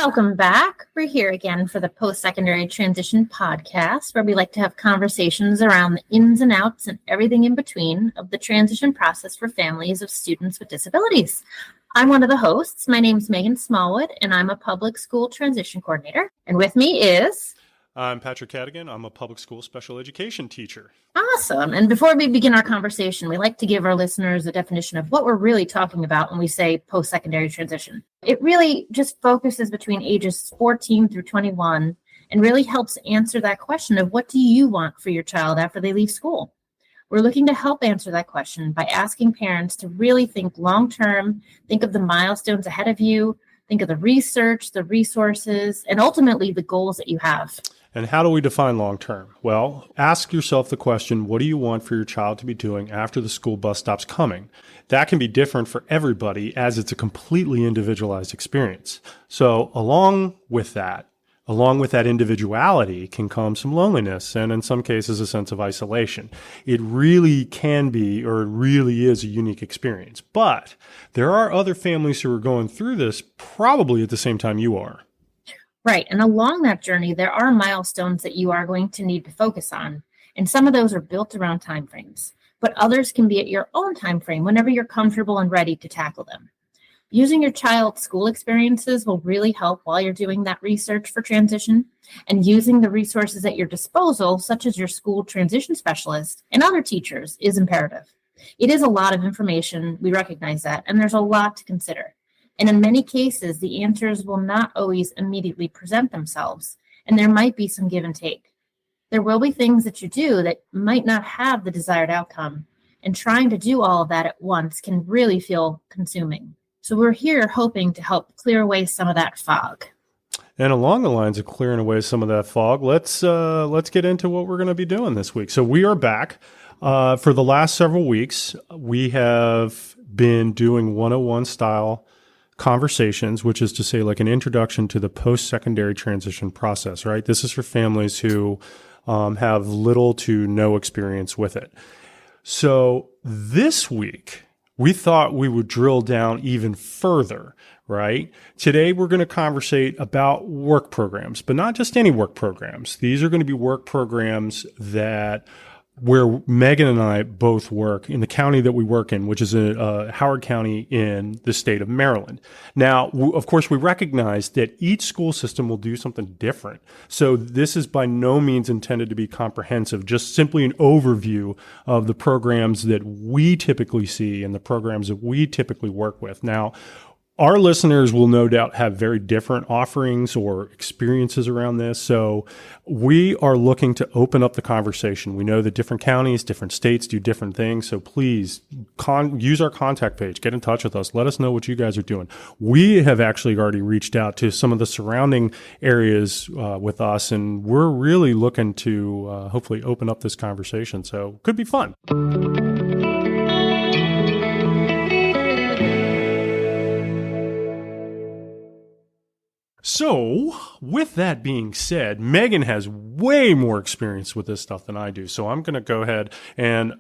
Welcome back. We're here again for the Post-Secondary Transition podcast, where we like to have conversations around the ins and outs and everything in between of the transition process for families of students with disabilities. I'm one of the hosts. My name is Megan Smallwood, and I'm a public school transition coordinator. And with me is... I'm Patrick Cadigan. I'm a public school special education teacher. Awesome. And before we begin our conversation, we like to give our listeners a definition of what we're really talking about when we say post-secondary transition. It really just focuses between ages 14 through 21 and really helps answer that question of what do you want for your child after they leave school? We're looking to help answer that question by asking parents to really think long-term, think of the milestones ahead of you, think of the research, the resources, and ultimately the goals that you have. And how do we define long-term? Well, ask yourself the question, what do you want for your child to be doing after the school bus stops coming? That can be different for everybody as it's a completely individualized experience. So along with that individuality can come some loneliness and in some cases a sense of isolation. It really can be, or it really is a unique experience. But there are other families who are going through this probably at the same time you are. Right. And along that journey, there are milestones that you are going to need to focus on. And some of those are built around timeframes, but others can be at your own timeframe whenever you're comfortable and ready to tackle them. Using your child's school experiences will really help while you're doing that research for transition, and using the resources at your disposal, such as your school transition specialist and other teachers, is imperative. It is a lot of information. We recognize that, and there's a lot to consider. And in many cases, the answers will not always immediately present themselves, and there might be some give and take. There will be things that you do that might not have the desired outcome, and trying to do all of that at once can really feel consuming. So we're here hoping to help clear away some of that fog. And along the lines of clearing away some of that fog, let's get into what we're going to be doing this week. So we are back. For the last several weeks, we have been doing 101 style conversations, which is to say like an introduction to the post-secondary transition process, right? This is for families who have little to no experience with it. So this week, we thought we would drill down even further, right? Today, we're going to conversate about work programs, but not just any work programs. These are going to be work programs where Megan and I both work in the county that we work in, which is Howard County in the state of Maryland. Now, of course, we recognize that each school system will do something different. So this is by no means intended to be comprehensive, just simply an overview of the programs that we typically see and the programs that we typically work with. Now, our listeners will no doubt have very different offerings or experiences around this. So we are looking to open up the conversation. We know that different counties, different states do different things. So please use our contact page. Get in touch with us. Let us know what you guys are doing. We have actually already reached out to some of the surrounding areas with us, and we're really looking to hopefully open up this conversation. So it could be fun. So, with that being said, Megan has way more experience with this stuff than I do. So I'm going to go ahead and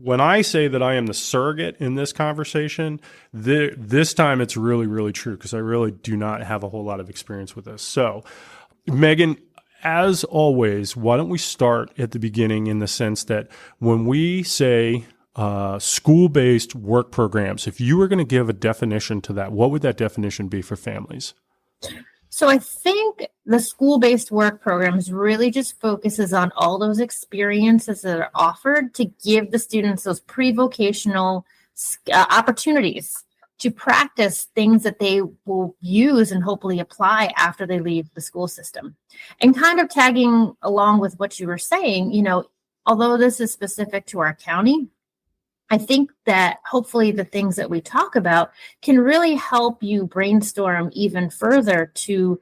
when I say that I am the surrogate in this conversation, this time it's really, really true because I really do not have a whole lot of experience with this. So, Megan, as always, why don't we start at the beginning in the sense that when we say school-based work programs, if you were going to give a definition to that, what would that definition be for families? So I think the school-based work programs really just focuses on all those experiences that are offered to give the students those pre-vocational opportunities to practice things that they will use and hopefully apply after they leave the school system. And kind of tagging along with what you were saying, although this is specific to our county, I think that hopefully the things that we talk about can really help you brainstorm even further to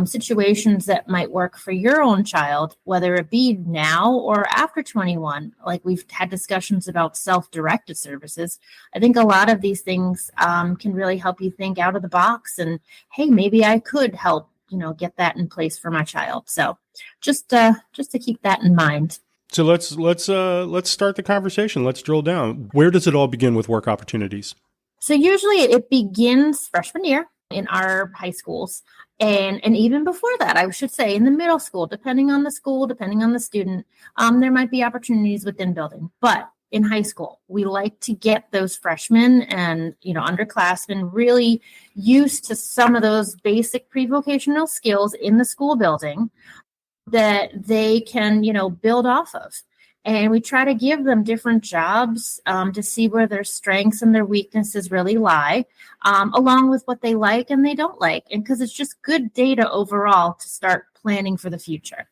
situations that might work for your own child, whether it be now or after 21. Like we've had discussions about self-directed services. I think a lot of these things can really help you think out of the box and, hey, maybe I could help, get that in place for my child. So just to keep that in mind. So let's start the conversation. Let's drill down. Where does it all begin with work opportunities? So usually it begins freshman year in our high schools. And even before that, I should say in the middle school, depending on the school, depending on the student, there might be opportunities within building. But in high school, we like to get those freshmen and, underclassmen really used to some of those basic pre-vocational skills in the school building that they can, build off of. And we try to give them different jobs to see where their strengths and their weaknesses really lie, along with what they like and they don't like. And because it's just good data overall to start planning for the future.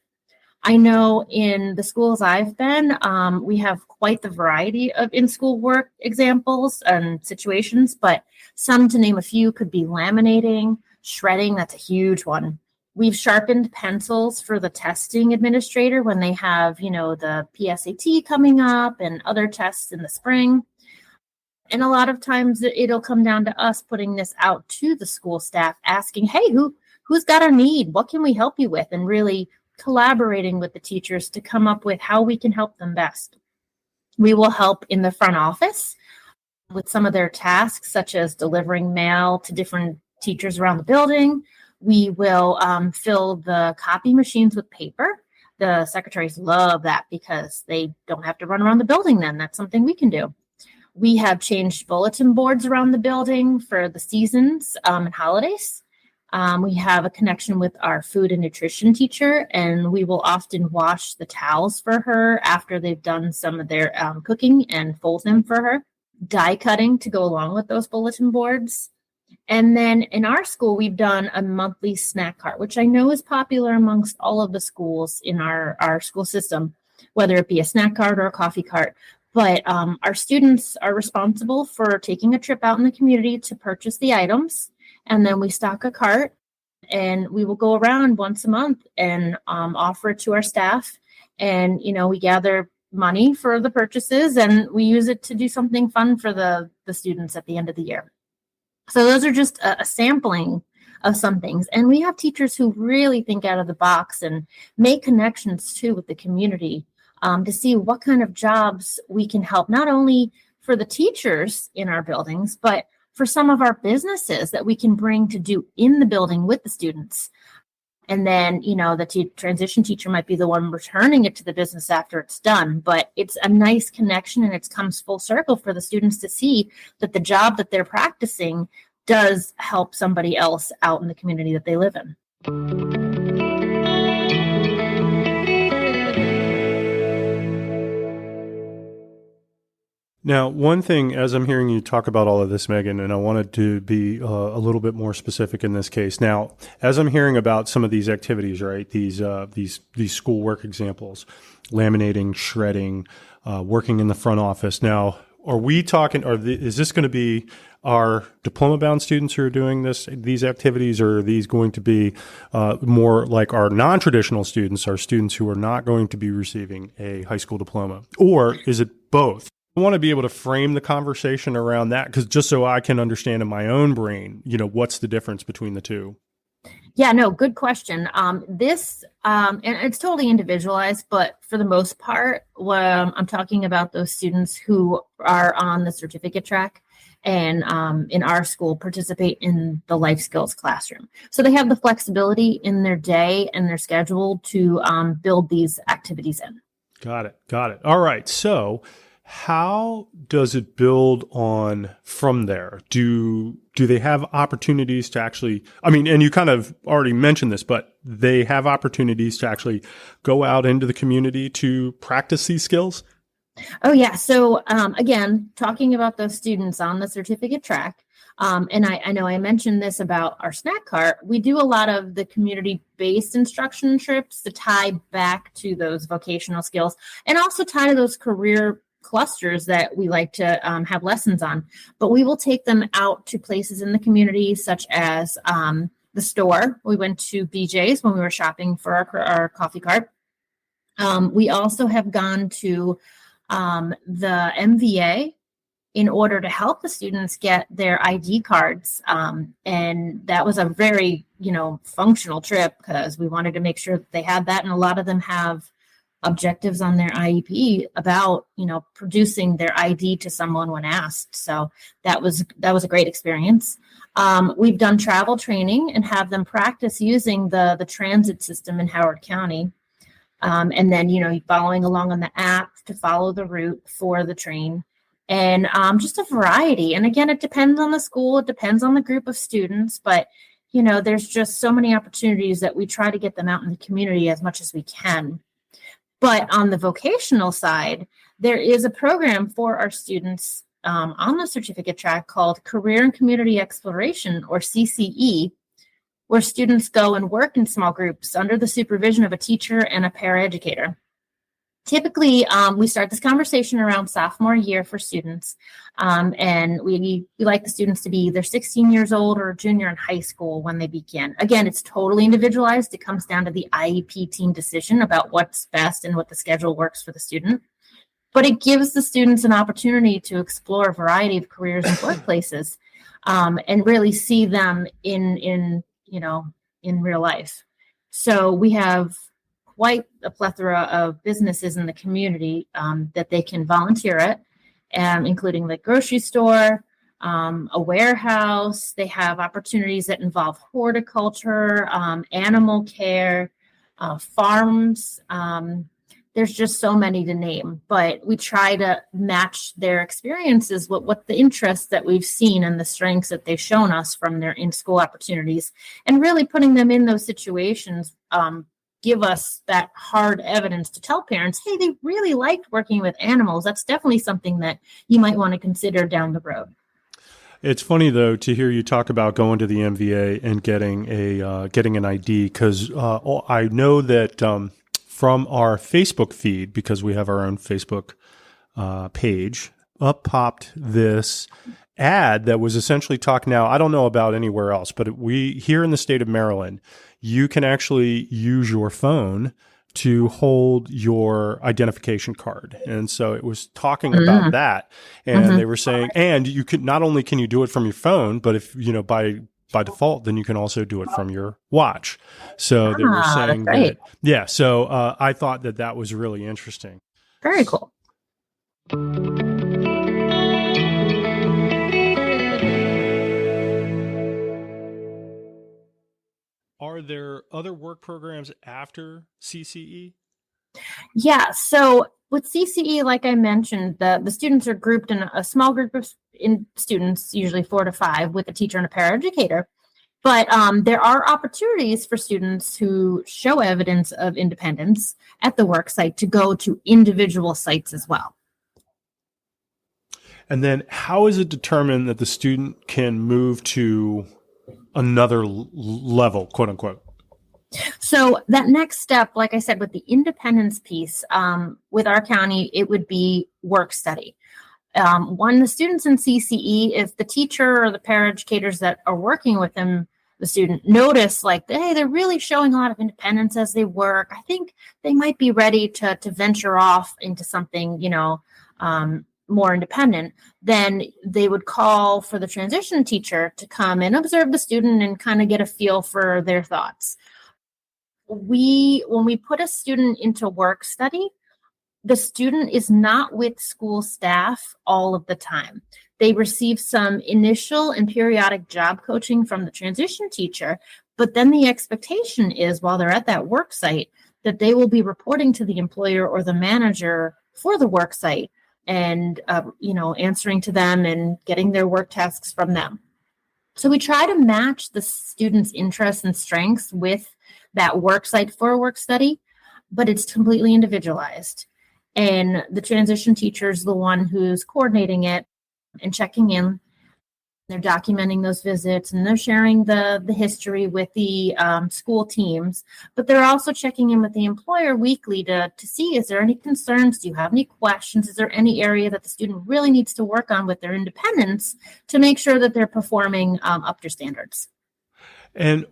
I know in the schools I've been, we have quite the variety of in-school work examples and situations, but some, to name a few, could be laminating, shredding. That's a huge one. We've sharpened pencils for the testing administrator when they have, the PSAT coming up and other tests in the spring. And a lot of times it'll come down to us putting this out to the school staff, asking, hey, who's got a need? What can we help you with? And really collaborating with the teachers to come up with how we can help them best. We will help in the front office with some of their tasks, such as delivering mail to different teachers around the building. We will fill the copy machines with paper. The secretaries love that because they don't have to run around the building then. That's something we can do. We have changed bulletin boards around the building for the seasons and holidays. We have a connection with our food and nutrition teacher, and we will often wash the towels for her after they've done some of their cooking and fold them for her. Die cutting to go along with those bulletin boards. And then in our school, we've done a monthly snack cart, which I know is popular amongst all of the schools in our school system, whether it be a snack cart or a coffee cart. But our students are responsible for taking a trip out in the community to purchase the items. And then we stock a cart and we will go around once a month and offer it to our staff. And, we gather money for the purchases and we use it to do something fun for the students at the end of the year. So those are just a sampling of some things. And we have teachers who really think out of the box and make connections too with the community to see what kind of jobs we can help, not only for the teachers in our buildings, but for some of our businesses that we can bring to do in the building with the students. And then, the transition teacher might be the one returning it to the business after it's done. But it's a nice connection and it comes full circle for the students to see that the job that they're practicing does help somebody else out in the community that they live in. Now, one thing, as I'm hearing you talk about all of this, Megan, and I wanted to be a little bit more specific in this case. Now, as I'm hearing about some of these activities, right, these schoolwork examples, laminating, shredding, working in the front office. Now, are we talking? Is this going to be our diploma-bound students who are doing these activities, or are these going to be more like our non-traditional students, our students who are not going to be receiving a high school diploma, or is it both? I want to be able to frame the conversation around that, because just so I can understand in my own brain, what's the difference between the two? Yeah, no, good question. And it's totally individualized, but for the most part, I'm talking about those students who are on the certificate track and in our school participate in the life skills classroom. So they have the flexibility in their day and their schedule to build these activities in. Got it. All right. So how does it build on from there? Do they have opportunities to actually, and you kind of already mentioned this, but they have opportunities to actually go out into the community to practice these skills? Oh, yeah. So again, talking about those students on the certificate track, and I know I mentioned this about our snack cart, we do a lot of the community-based instruction trips to tie back to those vocational skills and also tie to those career clusters that we like to have lessons on. But we will take them out to places in the community, such as the store. We went to BJ's when we were shopping for our coffee cart. We also have gone to the MVA in order to help the students get their ID cards. And that was a very, functional trip because we wanted to make sure that they had that. And a lot of them have objectives on their IEP about, producing their ID to someone when asked. So that was a great experience. We've done travel training and have them practice using the transit system in Howard County. And then, following along on the app to follow the route for the train, and just a variety. And again, it depends on the school. It depends on the group of students, but there's just so many opportunities that we try to get them out in the community as much as we can. But on the vocational side, there is a program for our students on the certificate track called Career and Community Exploration, or CCE, where students go and work in small groups under the supervision of a teacher and a paraeducator. Typically, we start this conversation around sophomore year for students, and we like the students to be either 16 years old or a junior in high school when they begin. Again, it's totally individualized. It comes down to the IEP team decision about what's best and what the schedule works for the student. But it gives the students an opportunity to explore a variety of careers and workplaces, and really see them in real life. So we have quite a plethora of businesses in the community that they can volunteer at, including the grocery store, a warehouse. They have opportunities that involve horticulture, animal care, farms. There's just so many to name, but we try to match their experiences with what the interests that we've seen and the strengths that they've shown us from their in-school opportunities, and really putting them in those situations give us that hard evidence to tell parents, hey, they really liked working with animals. That's definitely something that you might want to consider down the road. It's funny, though, to hear you talk about going to the MVA and getting an ID, because I know that from our Facebook feed, because we have our own Facebook page, up popped this ad that was essentially talking. Now, I don't know about anywhere else, but we here in the state of Maryland, you can actually use your phone to hold your identification card. And so it was talking about that. And they were saying, and you could, not only can you do it from your phone, but if, by default, then you can also do it from your watch. So they were saying that, yeah. So I thought that was really interesting. Very cool. Are there other work programs after CCE? Yeah. So with CCE, like I mentioned, the students are grouped in a small group of students, usually 4 to 5, with a teacher and a paraeducator. But there are opportunities for students who show evidence of independence at the work site to go to individual sites as well. And then how is it determined that the student can move to another level, quote unquote? So that next step, like I said, with the independence piece, with our county, it would be work study. When the students in CCE, if the teacher or the paraeducators that are working with them, the student notice like, hey, they're really showing a lot of independence as they work, I think they might be ready to venture off into something, more independent, then they would call for the transition teacher to come and observe the student and kind of get a feel for their thoughts. When we put a student into work study, the student is not with school staff all of the time. They receive some initial and periodic job coaching from the transition teacher, but then the expectation is while they're at that work site that they will be reporting to the employer or the manager for the work site and, answering to them and getting their work tasks from them. So we try to match the student's interests and strengths with that work site for a work study, but it's completely individualized. And the transition teacher is the one who's coordinating it and checking in. They're documenting those visits and they're sharing the history with the school teams, but they're also checking in with the employer weekly to see, is there any concerns? Do you have any questions? Is there any area that the student really needs to work on with their independence to make sure that they're performing up to standards? And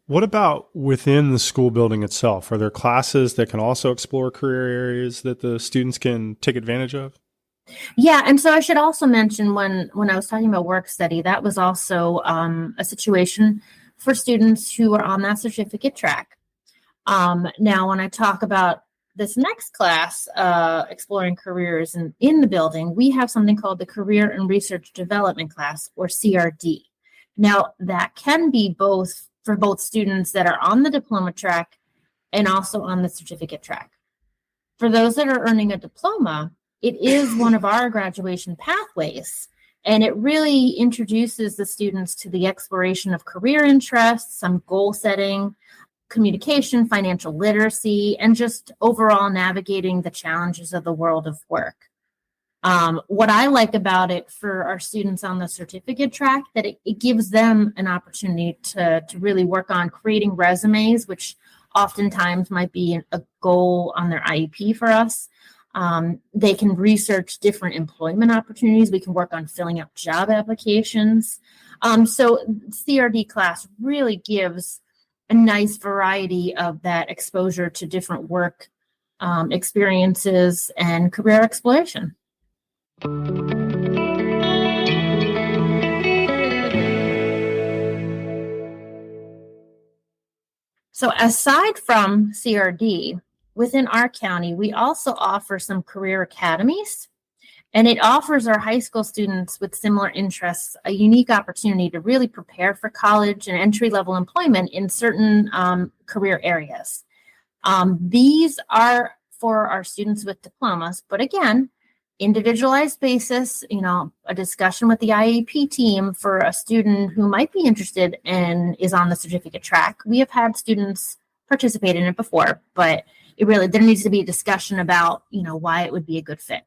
what about within the school building itself? Are there classes that can also explore career areas that the students can take advantage of? Yeah, and so I should also mention when I was talking about work study, that was also a situation for students who are on that certificate track. Now, when I talk about this next class, exploring careers in the building, we have something called the Career and Research Development class, or CRD. Now, that can be both for both students that are on the diploma track and also on the certificate track. For those that are earning a diploma, it is one of our graduation pathways, and it really introduces the students to the exploration of career interests, some goal setting, communication, financial literacy, and just overall navigating the challenges of the world of work. What I like about it for our students on the certificate track, that it gives them an opportunity to really work on creating resumes, which oftentimes might be a goal on their IEP for us. They can research different employment opportunities. We can work on filling out job applications. So CRD class really gives a nice variety of that exposure to different work experiences and career exploration. So aside from CRD, within our county, we also offer some career academies, and it offers our high school students with similar interests a unique opportunity to really prepare for college and entry-level employment in certain career areas. These are for our students with diplomas, but again, individualized basis, a discussion with the IEP team for a student who might be interested and is on the certificate track. We have had students participate in it before, but there needs to be a discussion about, why it would be a good fit.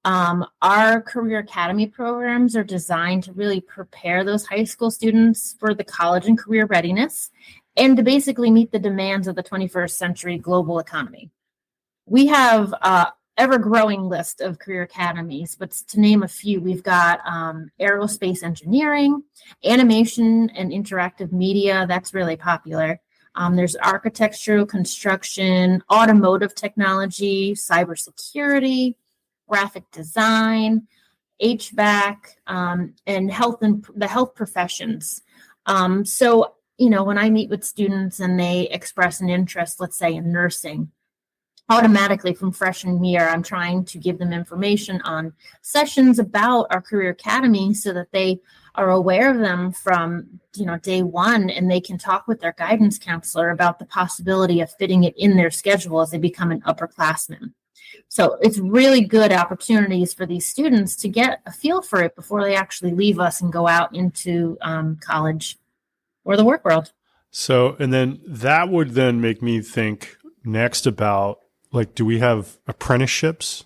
Our Career Academy programs are designed to really prepare those high school students for the college and career readiness and to basically meet the demands of the 21st century global economy. We have ever-growing list of career academies, but to name a few, we've got aerospace engineering, animation and interactive media. That's really popular. There's architecture, construction, automotive technology, cybersecurity, graphic design, HVAC, and the health professions. So, when I meet with students and they express an interest, let's say in nursing, automatically from freshman year, I'm trying to give them information on sessions about our Career Academy so that they are aware of them from, day one, and they can talk with their guidance counselor about the possibility of fitting it in their schedule as they become an upperclassman. So it's really good opportunities for these students to get a feel for it before they actually leave us and go out into college or the work world. So, and then that would then make me think next about, do we have apprenticeships?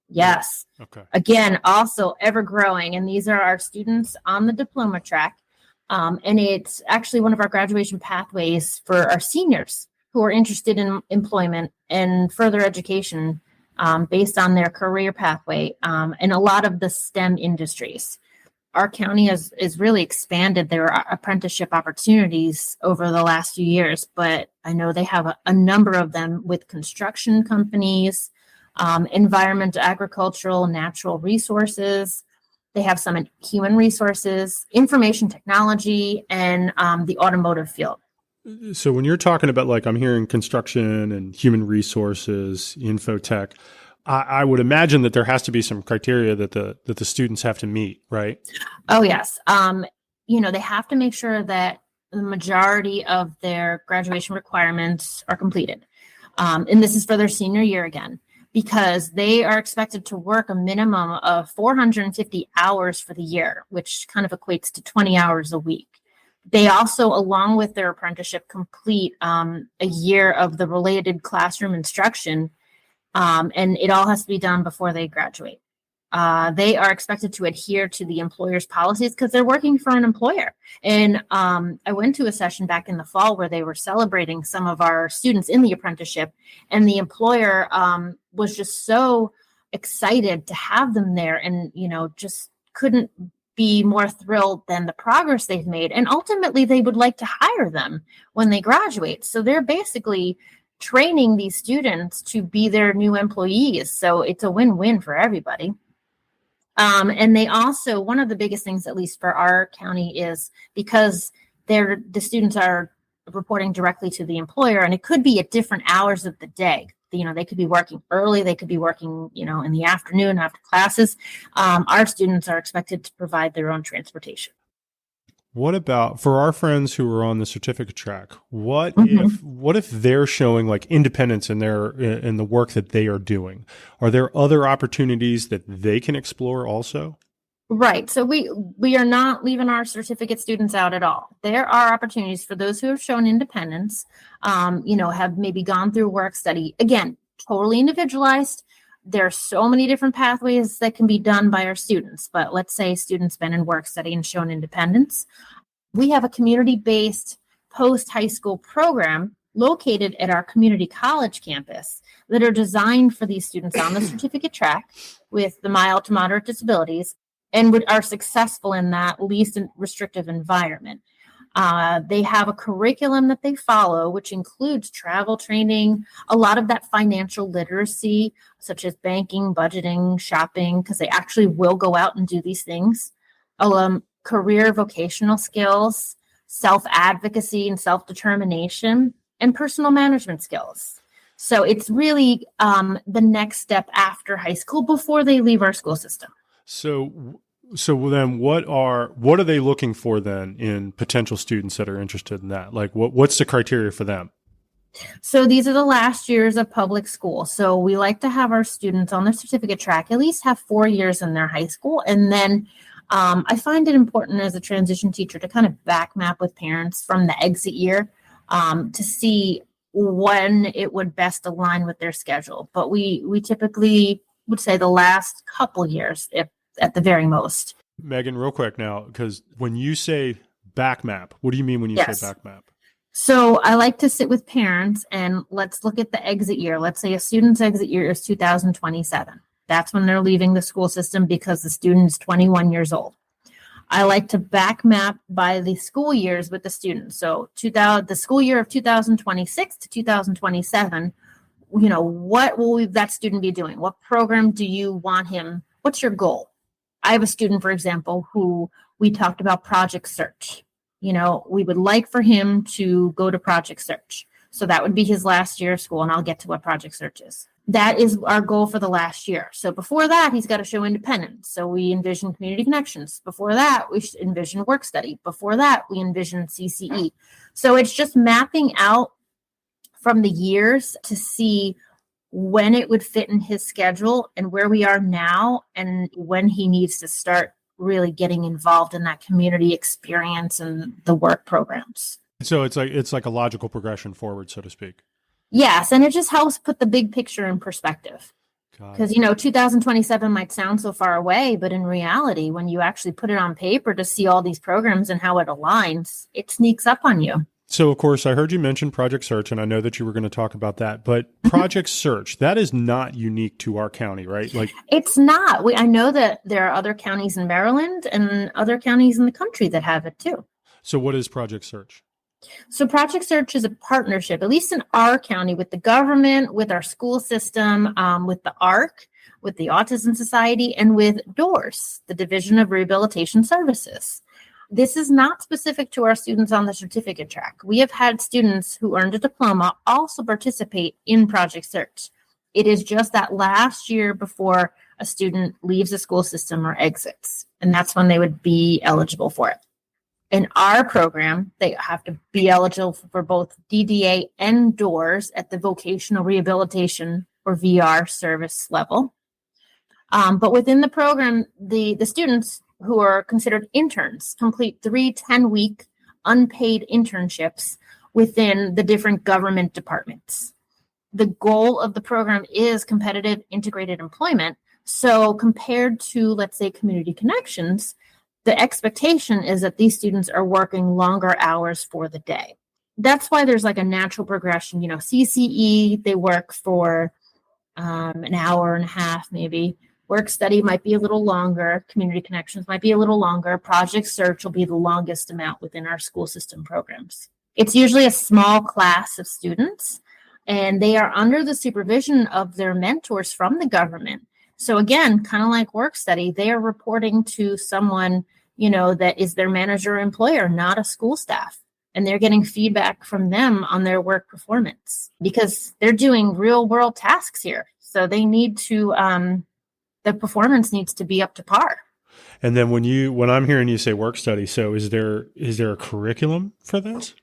Yes. Okay. Again, also ever growing. And these are our students on the diploma track. And it's actually one of our graduation pathways for our seniors who are interested in employment and further education based on their career pathway and a lot of the STEM industries. Our county has really expanded their apprenticeship opportunities over the last few years, but I know they have a number of them with construction companies, environment, agricultural, natural resources. They have some in human resources, information technology, and the automotive field. So when you're talking about, I'm hearing construction and human resources, infotech, I would imagine that there has to be some criteria that the students have to meet, right? Oh, yes. They have to make sure that the majority of their graduation requirements are completed. And this is for their senior year again, because they are expected to work a minimum of 450 hours for the year, which kind of equates to 20 hours a week. They also, along with their apprenticeship, complete a year of the related classroom instruction. And it all has to be done before they graduate. They are expected to adhere to the employer's policies because they're working for an employer. And I went to a session back in the fall where they were celebrating some of our students in the apprenticeship, and the employer was just so excited to have them there, and just couldn't be more thrilled than the progress they've made. And ultimately, they would like to hire them when they graduate. So they're basically training these students to be their new employees. So it's a win-win for everybody. And they also, one of the biggest things, at least for our county, is because the students are reporting directly to the employer, and it could be at different hours of the day. They could be working early, they could be working, in the afternoon after classes. Our students are expected to provide their own transportation. What about for our friends who are on the certificate track? What if they're showing like independence in the work that they are doing? Are there other opportunities that they can explore also? Right. So we are not leaving our certificate students out at all. There are opportunities for those who have shown independence, have maybe gone through work study. Again, totally individualized. There are so many different pathways that can be done by our students. But let's say students been in work study and shown independence. We have a community-based post-high school program located at our community college campus that are designed for these students on the certificate track with the mild to moderate disabilities and are successful in that least restrictive environment. They have a curriculum that they follow, which includes travel training, a lot of that financial literacy, such as banking, budgeting, shopping, because they actually will go out and do these things. Career vocational skills, self-advocacy and self-determination, and personal management skills. So it's really the next step after high school before they leave our school system. So then what are they looking for then in potential students that are interested in that? Like what's the criteria for them? So these are the last years of public school. So we like to have our students on the certificate track at least have 4 years in their high school. And then I find it important as a transition teacher to kind of back map with parents from the exit year to see when it would best align with their schedule. But we typically would say the last couple years, if at the very most. Megan, real quick now, because when you say back map, what do you mean when you say back map? So I like to sit with parents and let's look at the exit year. Let's say a student's exit year is 2027. That's when they're leaving the school system because the student is 21 years old. I like to back map by the school years with the students. So the school year of 2026 to 2027, what will that student be doing? What program do you want him? What's your goal? I have a student, for example, who we talked about Project Search. We would like for him to go to Project Search. So that would be his last year of school, and I'll get to what Project Search is. That is our goal for the last year. So before that, he's got to show independence. So we envision community connections. Before that, we envision work study. Before that, we envision CCE. So it's just mapping out from the years to see when it would fit in his schedule and where we are now and when he needs to start really getting involved in that community experience and the work programs. So it's like a logical progression forward, so to speak. Yes, and it just helps put the big picture in perspective. Because, 2027 might sound so far away, but in reality, when you actually put it on paper to see all these programs and how it aligns, it sneaks up on you. So, of course, I heard you mention Project Search, and I know that you were going to talk about that. But Project Search, that is not unique to our county, right? It's not. I know that there are other counties in Maryland and other counties in the country that have it too. So what is Project Search? So Project Search is a partnership, at least in our county, with the government, with our school system, with the ARC, with the Autism Society, and with DOORS, the Division of Rehabilitation Services. This is not specific to our students on the certificate track. We have had students who earned a diploma also participate in Project Search. It is just that last year before a student leaves the school system or exits, and that's when they would be eligible for it. In our program, they have to be eligible for both DDA and DOORS at the vocational rehabilitation or VR service level. But within the program, the students who are considered interns complete 3 10-week unpaid internships within the different government departments. The goal of the program is competitive integrated employment. So compared to, let's say, community connections, the expectation is that these students are working longer hours for the day. That's why there's like a natural progression. CCE, they work for an hour and a half, maybe. Work study might be a little longer. Community connections might be a little longer. Project Search will be the longest amount within our school system programs. It's usually a small class of students, and they are under the supervision of their mentors from the government. So again, kind of like work study, they are reporting to someone, that is their manager or employer, not a school staff. and they're getting feedback from them on their work performance because they're doing real world tasks here. So they need to, the performance needs to be up to par. And then when I'm hearing you say work study, so is there a curriculum for this?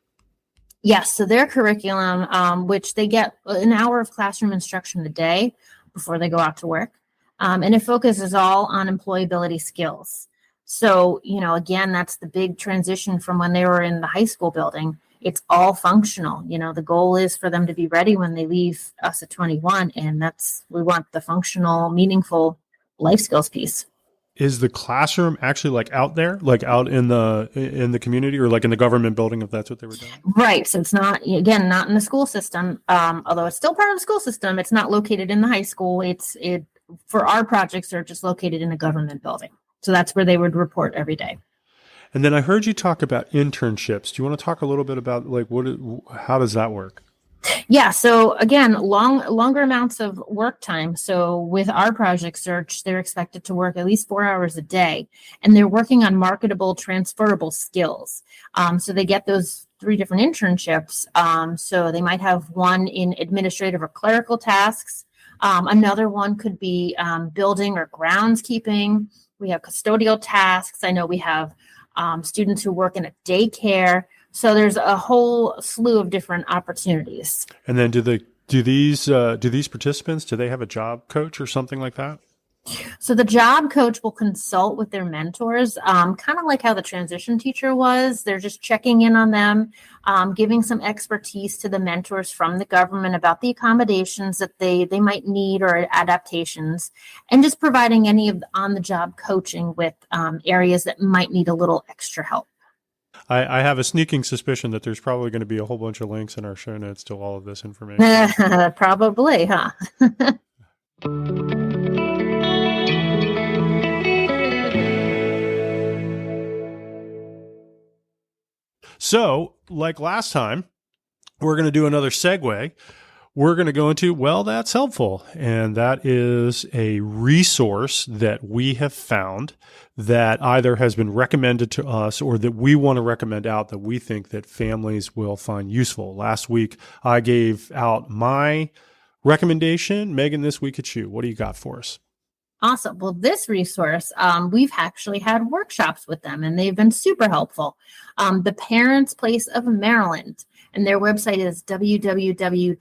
Yes. So their curriculum, which they get an hour of classroom instruction a day before they go out to work. And it focuses all on employability skills. So, again, that's the big transition from when they were in the high school building. It's all functional. The goal is for them to be ready when they leave us at 21. And we want the functional, meaningful life skills piece. Is the classroom actually like out there, like out in the community, or like in the government building, if that's what they were doing? Right. So it's not in the school system, although it's still part of the school system. It's not located in the high school. For our projects, they're just located in a government building. So that's where they would report every day. And then I heard you talk about internships. Do you want to talk a little bit about how does that work? Yeah. So again, longer amounts of work time. So with our project search, they're expected to work at least 4 hours a day, and they're working on marketable, transferable skills. So they get those 3 different internships. So they might have one in administrative or clerical tasks. Another one could be building or groundskeeping. We have custodial tasks. I know we have students who work in a daycare. So there's a whole slew of different opportunities. And then do these participants, do they have a job coach or something like that? So the job coach will consult with their mentors, kind of like how the transition teacher was. They're just checking in on them, giving some expertise to the mentors from the government about the accommodations that they might need or adaptations, and just providing any of the on-the-job coaching with areas that might need a little extra help. I have a sneaking suspicion that there's probably going to be a whole bunch of links in our show notes to all of this information. Probably, huh? So, like last time, we're going to do another segue. We're going to go into, well, that's helpful. And that is a resource that we have found that either has been recommended to us or that we want to recommend out that we think that families will find useful. Last week, I gave out my recommendation. Megan, this week it's you. What do you got for us? Awesome. Well, this resource, we've actually had workshops with them, and they've been super helpful. The Parents' Place of Maryland, and their website is www.ppmd.org.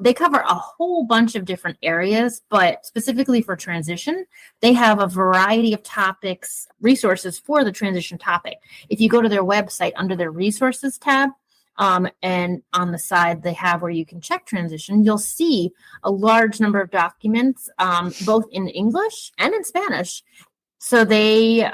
They cover a whole bunch of different areas, but specifically for transition, they have a variety of topics, resources for the transition topic. If you go to their website under their resources tab, and on the side they have where you can check transition, you'll see a large number of documents, both in English and in Spanish. So they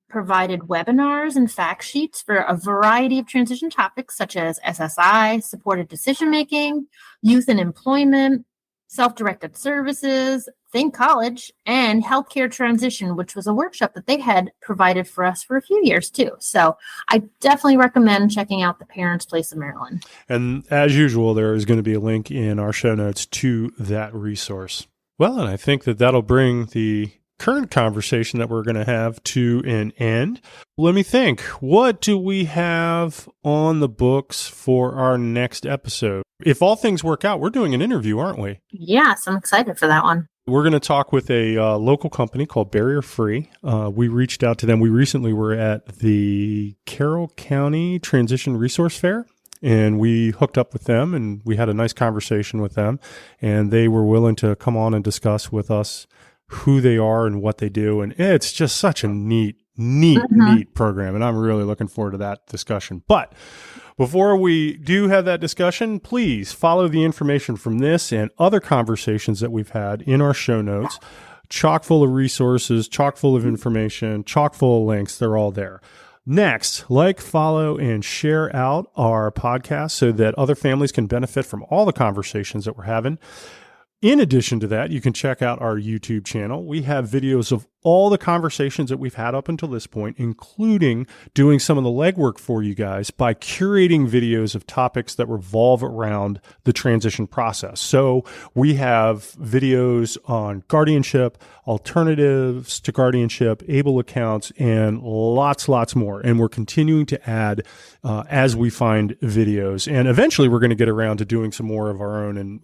provided webinars and fact sheets for a variety of transition topics such as SSI, supported decision-making, youth and employment, self-directed services, Think College, and healthcare transition, which was a workshop that they had provided for us for a few years too. So I definitely recommend checking out the Parents' Place of Maryland. And as usual, there is going to be a link in our show notes to that resource. Well, and I think that that'll bring the current conversation that we're going to have to an end. Let me think. What do we have on the books for our next episode? If all things work out, we're doing an interview, aren't we? Yes, I'm excited for that one. We're going to talk with a local company called Barrier Free. We reached out to them. We recently were at the Carroll County Transition Resource Fair, and we hooked up with them, and we had a nice conversation with them, and they were willing to come on and discuss with us who they are and what they do. And it's just such a neat program. And I'm really looking forward to that discussion. But before we do have that discussion, please follow the information from this and other conversations that we've had in our show notes. Chock full of resources, chock full of information, chock full of links. They're all there. Next, like, follow, and share out our podcast so that other families can benefit from all the conversations that we're having. In addition to that, you can check out our YouTube channel. We have videos of all the conversations that we've had up until this point, including doing some of the legwork for you guys by curating videos of topics that revolve around the transition process. So we have videos on guardianship, alternatives to guardianship, able accounts, and lots more. And we're continuing to add as we find videos. And eventually we're going to get around to doing some more of our own and,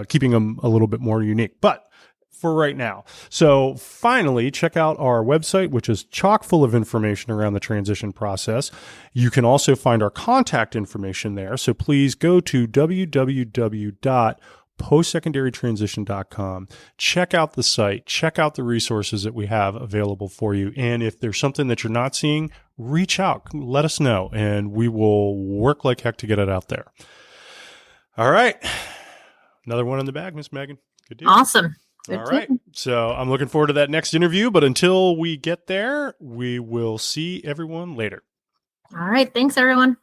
keeping them a little bit more unique. But for right now. So finally, check out our website, which is chock full of information around the transition process. You can also find our contact information there. So please go to www.postsecondarytransition.com. Check out the site, check out the resources that we have available for you. And if there's something that you're not seeing, reach out, let us know, and we will work like heck to get it out there. All right. Another one in the bag, Miss Megan. Good deal. Awesome. Good All right. So I'm looking forward to that next interview. But until we get there, we will see everyone later. All right. Thanks, everyone.